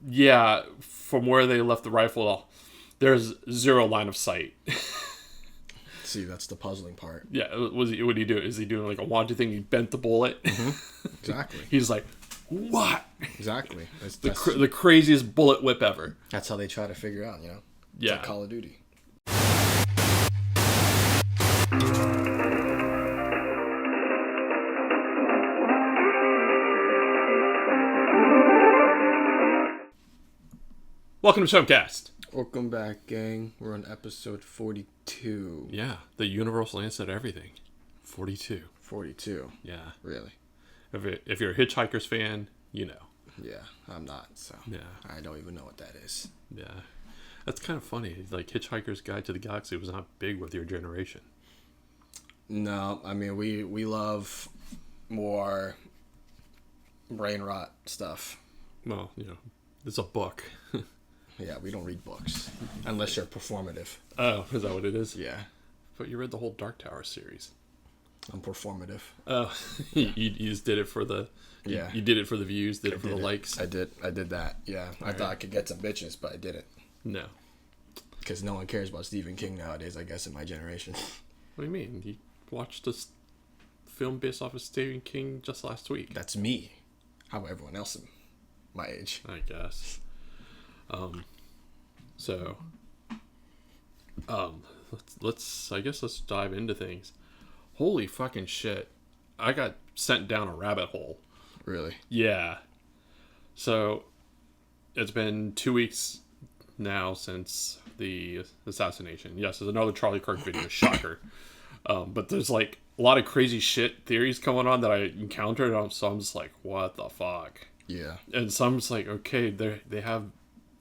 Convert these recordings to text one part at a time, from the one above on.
Yeah, from where they left the rifle, there's zero line of sight. See, that's the puzzling part. Yeah, what did he do? Is he doing like a wanted thing? He bent the bullet. Mm-hmm. Exactly. He's like, what? Exactly. That's the craziest bullet whip ever. That's how they try to figure out, It's Yeah. like Call of Duty. Welcome to Shumkast. Welcome back, gang. We're on episode 42. Yeah, the universal answer to everything. 42. 42. Yeah. Really? If you're a Hitchhikers fan, you know. Yeah, I'm not, so Yeah. I don't even know what that is. Yeah. That's kind of funny. Like, Hitchhiker's Guide to the Galaxy was not big with your generation. No, I mean, we love more brain rot stuff. Well, it's a book. Yeah, we don't read books. Unless you're performative. Oh, is that what it is? Yeah. But you read the whole Dark Tower series. I'm performative. Oh, you just did it for the... Yeah. You did it for the views, did it for the likes. I did that, yeah. I thought I could get some bitches, but I didn't. No. Because no one cares about Stephen King nowadays, I guess, in my generation. What do you mean? You watched this film based off of Stephen King just last week. That's me. How about everyone else in my age? I guess. Let's dive into things. Holy fucking shit. I got sent down a rabbit hole. Really? Yeah. So, it's been 2 weeks now since the assassination. Yes, there's another Charlie Kirk video. Shocker. But there's like a lot of crazy shit theories going on that I encountered. So I'm just like, what the fuck? Yeah. And some just like, okay, they have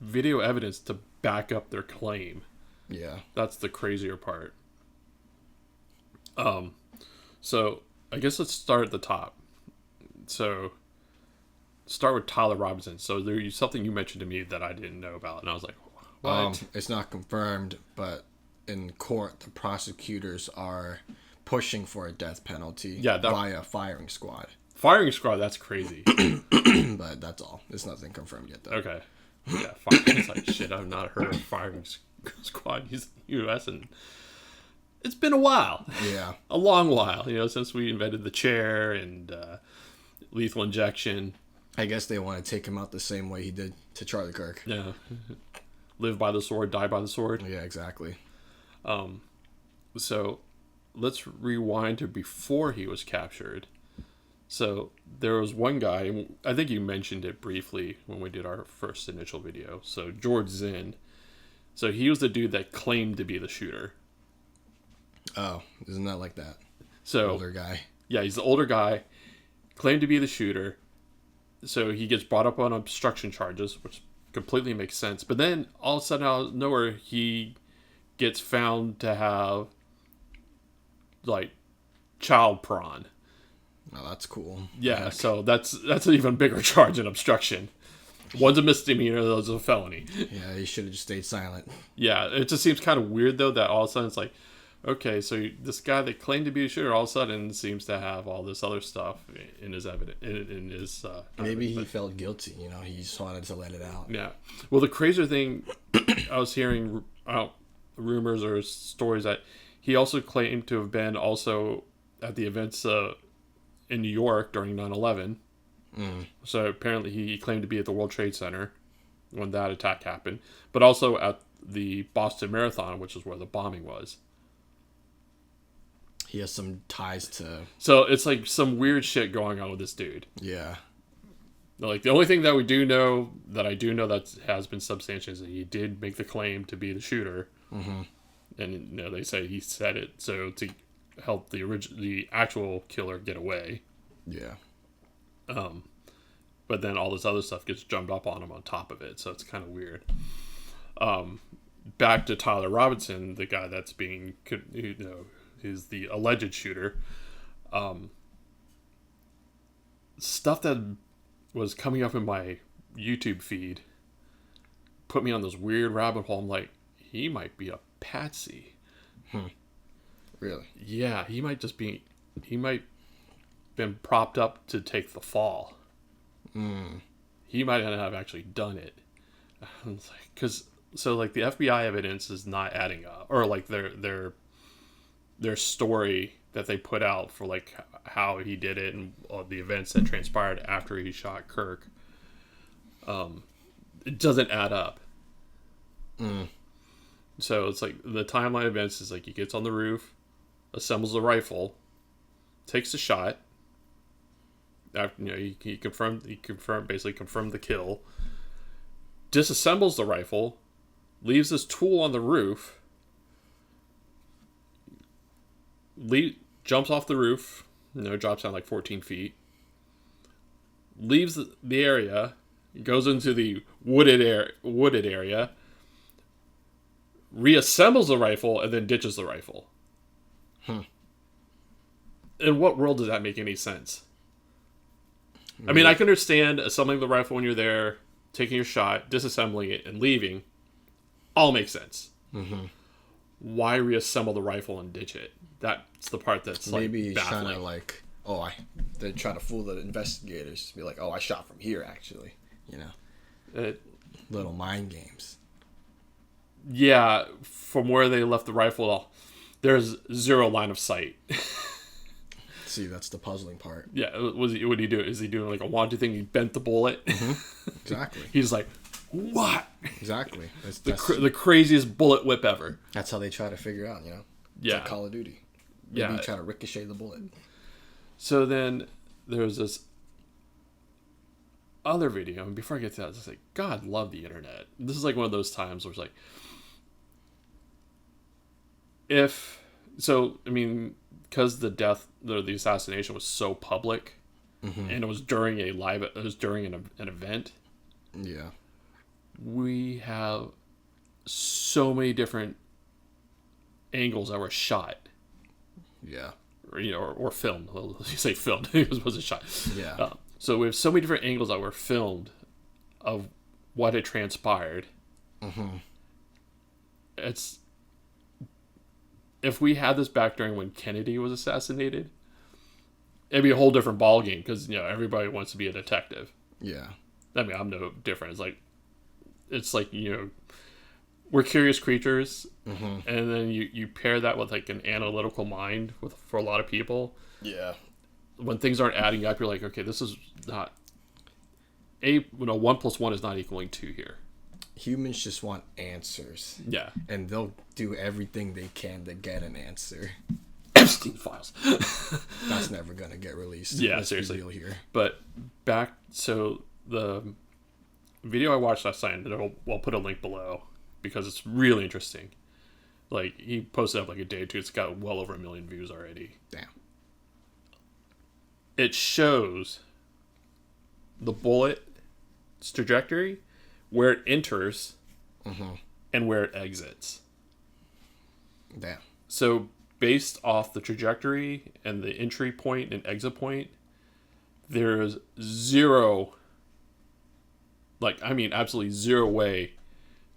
video evidence to back up their claim. Yeah. That's the crazier part. So I guess let's start at the top. So start with Tyler Robinson. So there's something you mentioned to me that I didn't know about, and I was like, what? It's not confirmed, but in court, the prosecutors are pushing for a death penalty via firing squad. Firing squad, that's crazy. But that's all. It's nothing confirmed yet, though. Okay. Yeah, it's like, shit, I've not heard of firing squad used in the U.S. and it's been a while. Yeah. A long while, since we invented the chair and lethal injection. I guess they want to take him out the same way he did to Charlie Kirk. Yeah. Live by the sword, die by the sword. Yeah, exactly. So let's rewind to before he was captured. So there was one guy, I think you mentioned it briefly when we did our first initial video. So George Zinn. So he was the dude that claimed to be the shooter. Oh, isn't that like that? So older guy. Yeah, he's the older guy, claimed to be the shooter. So he gets brought up on obstruction charges, which completely makes sense. But then all of a sudden, out of nowhere, he gets found to have like child prawn. Oh, that's cool. Yeah, so that's an even bigger charge than obstruction. One's a misdemeanor, the other's a felony. Yeah, he should have just stayed silent. Yeah, it just seems kind of weird though that all of a sudden it's like, okay, so this guy that claimed to be a shooter all of a sudden seems to have all this other stuff in his evidence. In his maybe he felt guilty. He just wanted to let it out. Yeah. Well, the crazier thing, I was hearing rumors or stories that he also claimed to have been also at the events in New York during 9/11. So apparently he claimed to be at the World Trade Center when that attack happened, but also at the Boston Marathon, which is where the bombing was. He has some ties to... So it's like some weird shit going on with this dude. Yeah. Like the only thing that I do know that has been substantiated is that he did make the claim to be the shooter. Mm-hmm. And they say he said it so to help the actual killer get away. Yeah. But then all this other stuff gets jumped up on him on top of it, so it's kind of weird. Back to Tyler Robinson, the guy that's being, is the alleged shooter. Stuff that was coming up in my YouTube feed put me on this weird rabbit hole. I'm like, he might be a patsy. Really? Yeah, he might been propped up to take the fall. He might not have actually done it. Because so like the FBI evidence is not adding up, or like their story that they put out for like how he did it and all the events that transpired after he shot Kirk. It doesn't add up. So it's like the timeline events is like he gets on the roof, assembles a rifle, takes a shot. After, he confirmed the kill. Disassembles the rifle, leaves his tool on the roof, jumps off the roof, drops down like 14 feet, leaves the area, goes into the wooded area, reassembles the rifle, and then ditches the rifle. In what world does that make any sense? I mean, I can understand assembling the rifle when you're there, taking your shot, disassembling it, and leaving. All makes sense. Why reassemble the rifle and ditch it? That's the part that's maybe like baffling. Trying to like, they're trying to fool the investigators. Be like, I shot from here actually. Little mind games. Yeah, from where they left the rifle, there's zero line of sight. See, that's the puzzling part. Yeah, what did he do? Is he doing like a wanted thing? He bent the bullet. Exactly. He's like, what? Exactly. That's the craziest bullet whip ever. That's how they try to figure out, It's like Call of Duty. Maybe try to ricochet the bullet. So then there's this other video, and before I get to that, it's like, God love the internet. This is like one of those times where it's like, because the assassination was so public, and it was during an event. Yeah. We have so many different angles that were shot. Yeah. Or filmed. Well, you say filmed. It was a shot. Yeah. So we have so many different angles that were filmed of what had transpired. If we had this back during when Kennedy was assassinated, it'd be a whole different ballgame because everybody wants to be a detective. Yeah. I mean, I'm no different. It's like we're curious creatures, and then you pair that with like an analytical mind for a lot of people. Yeah. When things aren't adding up, you're like, okay, this is not 1 + 1 is not equaling 2 here. Humans just want answers. Yeah. And they'll do everything they can to get an answer. Epstein files. That's never going to get released. Yeah, seriously. Be real here. But so the video I watched last night, and I'll put a link below because it's really interesting. Like, he posted up like a day or two. It's got well over 1 million views already. Damn. It shows the bullet's trajectory, where it enters, and where it exits. Damn. So based off the trajectory and the entry point and exit point, there's absolutely zero way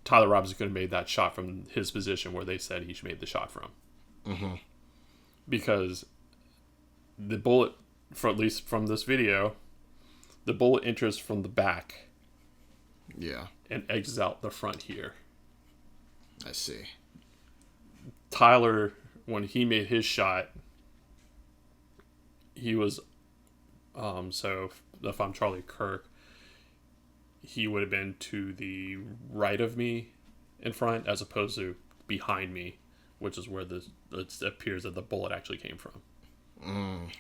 Tyler Robinson could have made that shot from his position where they said he made the shot from. Because the bullet, at least from this video, the bullet enters from the back. Yeah. And exits out the front here. I see. Tyler, when he made his shot, he was, so if I'm Charlie Kirk, he would have been to the right of me in front as opposed to behind me, which is where it appears that the bullet actually came from.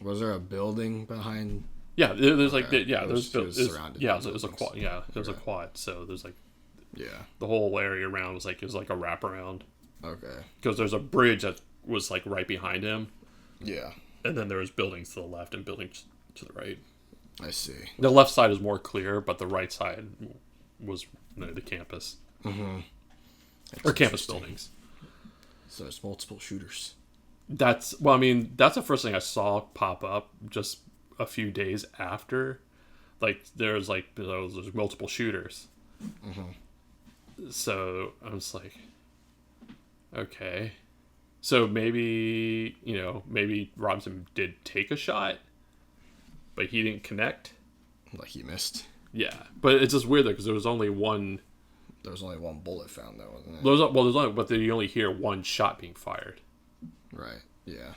Was there a building behind? Yeah, there's like, it was a quad. Yeah, it was a quad. So there's like, the whole area around was like a wraparound. Okay. Because there's a bridge that was like right behind him. Yeah. And then there was buildings to the left and buildings to the right. I see. The left side is more clear, but the right side was the campus. Or campus buildings. So there's multiple shooters. That's the first thing I saw pop up just a few days after. Like, there's multiple shooters. So I was like, okay. So maybe Robinson did take a shot, but he didn't connect. Like he missed. Yeah, but it's just weird though because there was only one There was only one bullet found, though, wasn't there? But then you only hear one shot being fired. Right. Yeah.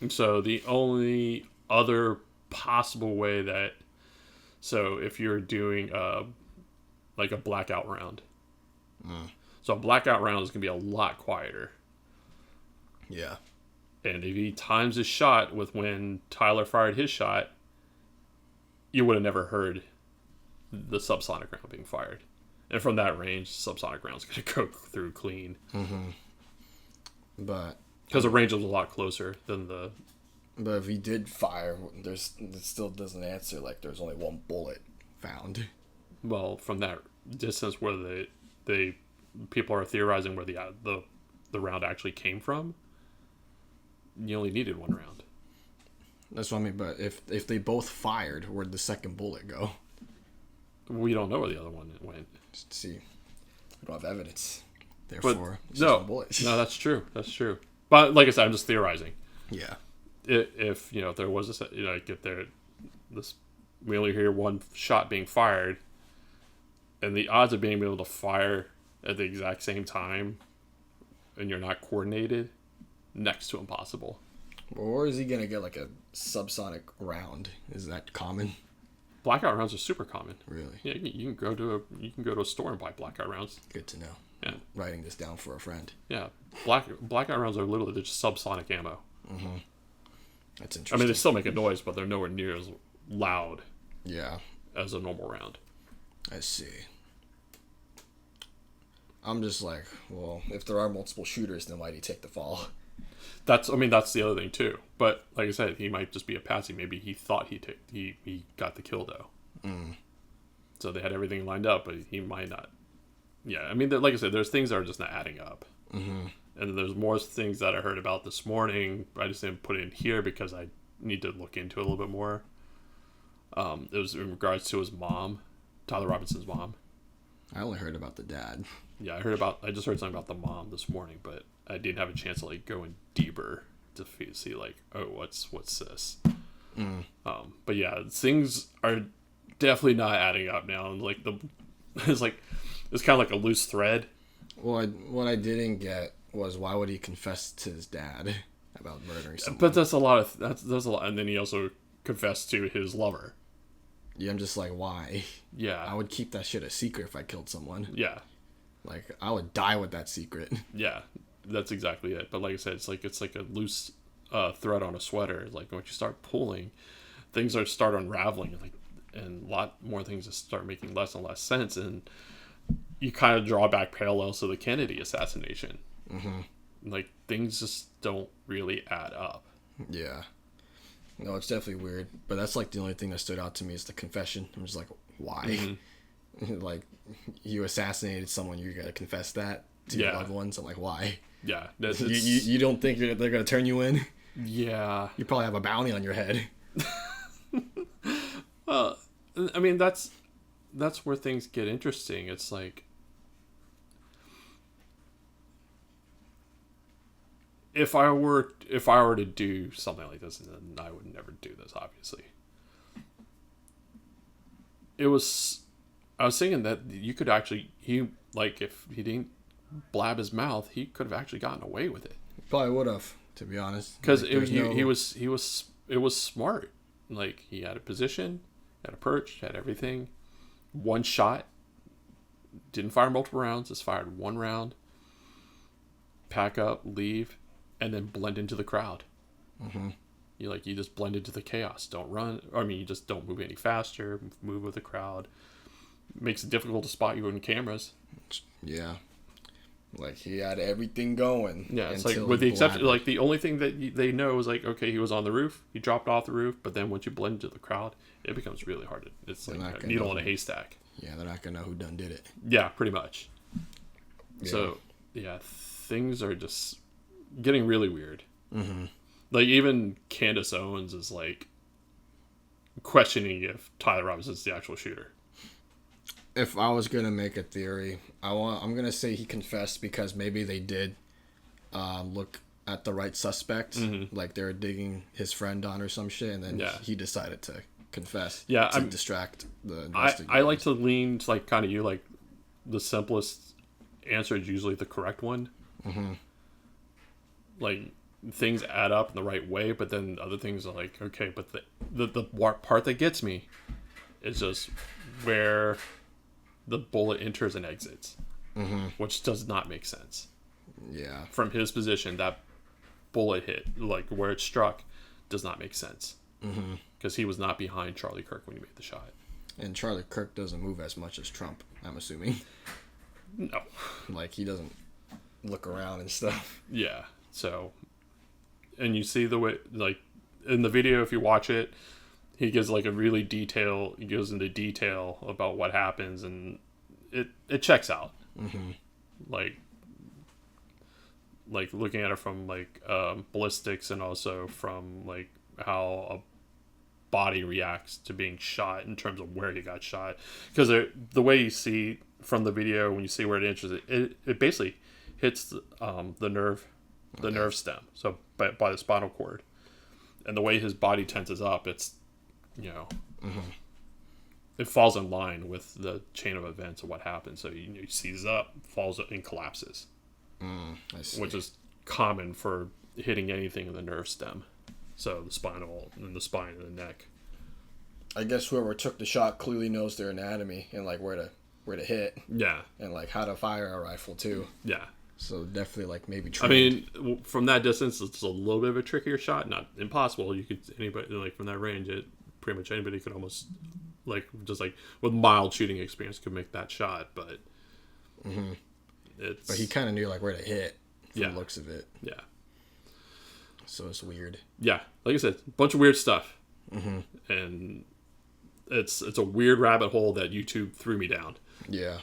And so the only other possible way that, so if you're doing like a blackout round, so a blackout round is gonna be a lot quieter. Yeah. And if he times his shot with when Tyler fired his shot, you would have never heard the subsonic round being fired. And from that range, subsonic round's going to go through clean. Mm-hmm. But because the range was a lot closer than the. But if he did fire, it still doesn't answer. Like there's only one bullet found. Well, from that distance where the people are theorizing where the round actually came from, you only needed one round. That's what I mean. But if they both fired, where'd the second bullet go? We don't know where the other one went. Just see, we don't have evidence. Therefore, no, that's true. That's true. But like I said, I'm just theorizing. Yeah. If there was we only hear one shot being fired, and the odds of being able to fire at the exact same time, and you're not coordinated, next to impossible. Or is he gonna get like a subsonic round? Is that common? Blackout rounds are super common. Really? Yeah, you can go to a store and buy blackout rounds. Good to know. Yeah. I'm writing this down for a friend. Yeah, blackout rounds are literally just subsonic ammo. Mm-hmm. That's interesting. I mean, they still make a noise, but they're nowhere near as loud. Yeah. As a normal round. I see. I'm just like, well, if there are multiple shooters, then why do you take the fall? That's the other thing too. But like I said, he might just be a patsy. Maybe he thought he got the kill though. Mm. So they had everything lined up, but he might not. Yeah, I mean, like I said, there's things that are just not adding up. Mm-hmm. And there's more things that I heard about this morning. I just didn't put it in here because I need to look into it a little bit more. It was in regards to his mom, Tyler Robinson's mom. I only heard about the dad. Yeah, I just heard something about the mom this morning, but I didn't have a chance to like go in deeper to see like, oh, what's this? Mm. But yeah, things are definitely not adding up now. And like it's kind of like a loose thread. Well, what I didn't get was why would he confess to his dad about murdering someone? But that's a lot. And then he also confessed to his lover. Yeah, I'm just like, why? Yeah, I would keep that shit a secret if I killed someone. Yeah, like I would die with that secret. Yeah, that's exactly it. But like I said, it's like a loose thread on a sweater. Like once you start pulling, things start unraveling, and a lot more things just start making less and less sense, and you kind of draw back parallels to the Kennedy assassination. Mm-hmm. Like things just don't really add up. Yeah. No, it's definitely weird, but that's like the only thing that stood out to me is the confession. I'm just like, why? Mm-hmm. Like, you assassinated someone, you gotta confess that to your loved ones. I'm like, why? Yeah, you don't think they're gonna turn you in? Yeah, you probably have a bounty on your head. Well, I mean that's where things get interesting. It's like, if I were to do something like this, then I would never do this, obviously. I was thinking that you could actually, if he didn't blab his mouth, he could have actually gotten away with it. Probably would have, to be honest. Because it was smart. Like, he had a position, had a perch, had everything. One shot, didn't fire multiple rounds, just fired one round. Pack up, leave, and then blend into the crowd. Mm-hmm. You just blend into the chaos. Don't run. You just don't move any faster. Move with the crowd. Makes it difficult to spot you on cameras. Yeah. Like, he had everything going. Yeah, it's like, with the exception, like, the only thing that they know is, like, okay, he was on the roof. He dropped off the roof. But then once you blend into the crowd, it becomes really hard. It's like a needle in a haystack. Yeah, they're not going to know who done did it. Yeah, pretty much. Yeah. So, yeah, things are just getting really weird. Mm-hmm. Like, even Candace Owens is, like, questioning if Tyler Robinson's the actual shooter. If I was going to make a theory, I'm going to say he confessed because maybe they did look at the right suspect. Mm-hmm. Like, they were digging his friend on or some shit, and then he decided to confess to distract the investigators. I like to lean to, like, kind of you, like, the simplest answer is usually the correct one. Mm-hmm. Like, things add up in the right way, but then other things are like, okay, but the part that gets me is just where the bullet enters and exits, which does not make sense. Yeah. From his position, that bullet hit, like where it struck, does not make sense. Because he was not behind Charlie Kirk when he made the shot. And Charlie Kirk doesn't move as much as Trump, I'm assuming. No. Like, he doesn't look around and stuff. Yeah. So, and you see the way, like, in the video, if you watch it, he gives like a really he goes into detail about what happens, and it checks out. Like looking at it from like ballistics, and also from like how a body reacts to being shot in terms of where he got shot. Because the way you see from the video, when you see where it enters, it basically hits the nerve stem, so by the spinal cord, and the way his body tenses up, it's it falls in line with the chain of events of what happens. So he seizes up, falls and collapses, I see. which is common for hitting anything in the nerve stem. So the spinal and the spine and the neck. I guess whoever took the shot clearly knows their anatomy and like where to hit. Yeah. And like how to fire a rifle too. Yeah. So definitely like maybe trained. I mean, from that distance, it's a little bit of a trickier shot. Not impossible. You could anybody like from that range, pretty much anybody could almost like just like with mild shooting experience could make that shot. But but he kind of knew like where to hit from Yeah. the looks of it. Yeah. So it's weird. Yeah, like I said, a bunch of weird stuff, and it's a weird rabbit hole that YouTube threw me down. Yeah.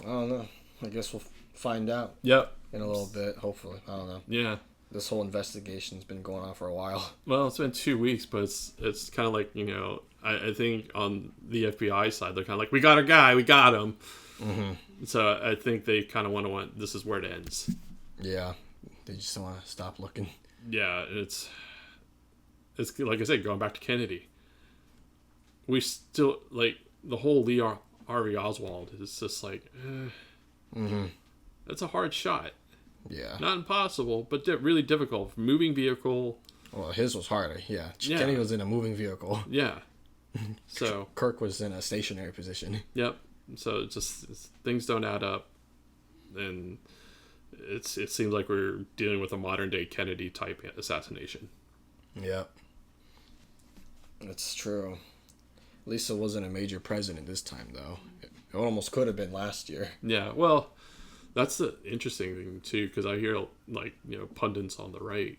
I don't know. I guess we'll find out. Yep. In a little bit, hopefully. I don't know. Yeah. This whole investigation's been going on for a while. Well, it's been 2 weeks, but it's kind of like, I think on the FBI side, they're kind of like, we got our guy, we got him. So I think they kind of want this is where it ends. Yeah. They just don't want to stop looking. Yeah, it's like I said, going back to Kennedy. We still, like, the whole Lee Harvey Oswald is just like, it's a hard shot. Yeah. Not impossible, but really difficult. Moving vehicle. Well, his was harder. Yeah. Yeah. Kenny was in a moving vehicle. Yeah. So Kirk was in a stationary position. Yep. So things don't add up, and it seems like we're dealing with a modern day Kennedy type assassination. Yep. That's true. At least it wasn't a major president this time, though. It almost could have been last year. Yeah. Well, that's the interesting thing too, because I hear like pundits on the right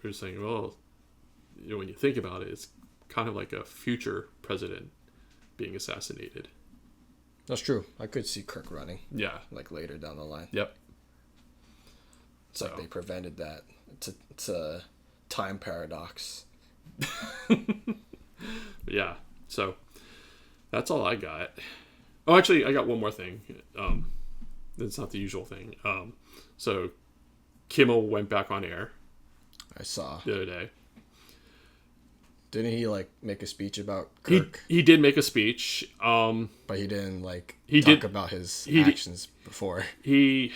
who are saying, well, when you think about it, it's kind of like a future president being assassinated. That's true. I could see Kirk running. Yeah. Like later down the line. Yep. It's like they prevented that. It's a time paradox. Yeah. So that's all I got. Oh, actually, I got one more thing. It's not the usual thing. So Kimmel went back on air. I saw the other day. Didn't he like make a speech about Kirk? He did make a speech. But he didn't talk about his actions before. It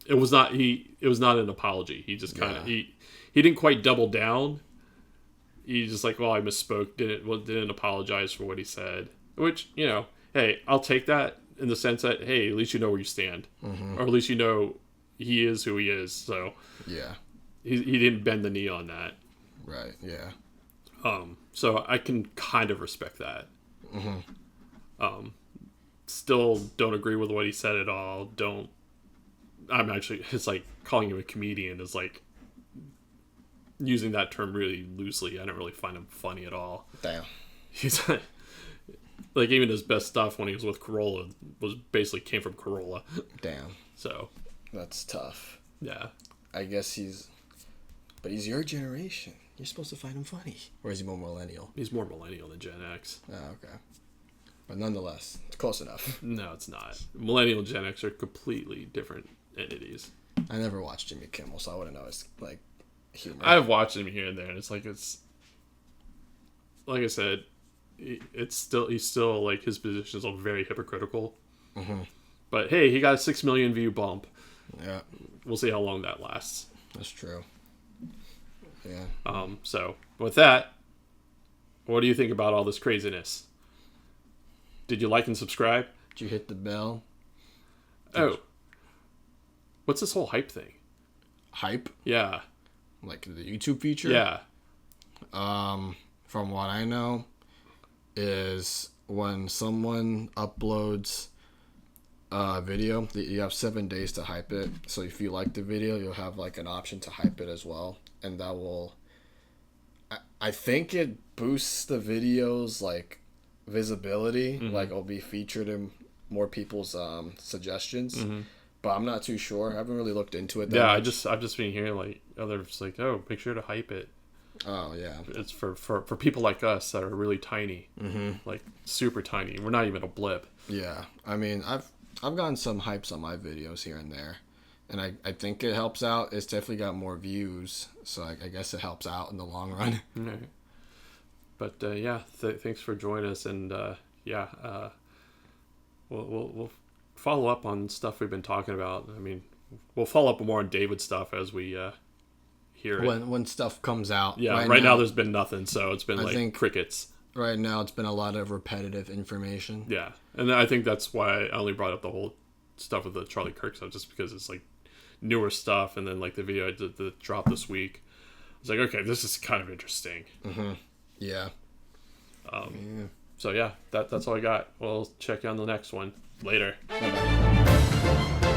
was not an apology. He just kind of he didn't quite double down. He just like, well, I misspoke. Didn't apologize for what he said. Which, hey, I'll take that in the sense that, hey, at least you know where you stand, or at least he is who he is. So yeah, he didn't bend the knee on that. Right. Yeah. So I can kind of respect that. Still don't agree with what he said at all. It's like calling him a comedian is like using that term really loosely. I don't really find him funny at all. Damn. He's like, even his best stuff when he was with Corolla came from Corolla. Damn. So that's tough. Yeah. I guess he's your generation. You're supposed to find him funny. Or is he more millennial? He's more millennial than Gen X. Oh, okay. But nonetheless, it's close enough. No, it's not. Millennial and Gen X are completely different entities. I never watched Jimmy Kimmel, so I wouldn't know his like humor. I've watched him here and there, and it's like I said, he's still like his positions are very hypocritical. But hey, he got a 6 million view bump. Yeah. We'll see how long that lasts. That's true. Yeah. So with that, what do you think about all this craziness? Did you like and subscribe? Did you hit the bell? What's this whole hype thing? Hype? Yeah. Like the YouTube feature? Yeah. From what I know, is when someone uploads a video, you have 7 days to hype it. So if you like the video, you'll have like an option to hype it as well, and that will. I think it boosts the video's like visibility, like it'll be featured in more people's suggestions. But I'm not too sure. I haven't really looked into it. I've just been hearing like others like, oh, make sure to hype it. Oh yeah, it's for people like us that are really tiny, like super tiny. We're not even a blip. Yeah, I mean, I've gotten some hypes on my videos here and there, and I think it helps out. It's definitely got more views, so I guess it helps out in the long run. Right. But yeah, thanks for joining us, and we'll follow up on stuff we've been talking about. I mean, we'll follow up more on David's stuff as we hear it. When stuff comes out. Yeah, right now there's been nothing, so it's been like crickets. Right now it's been a lot of repetitive information. Yeah, and I think that's why I only brought up the whole stuff with the Charlie Kirk stuff, just because it's like newer stuff, and then like the video I did that dropped this week. I was like, okay, this is kind of interesting. Yeah. So yeah, that's all I got. We'll check you on the next one. Later. Bye-bye.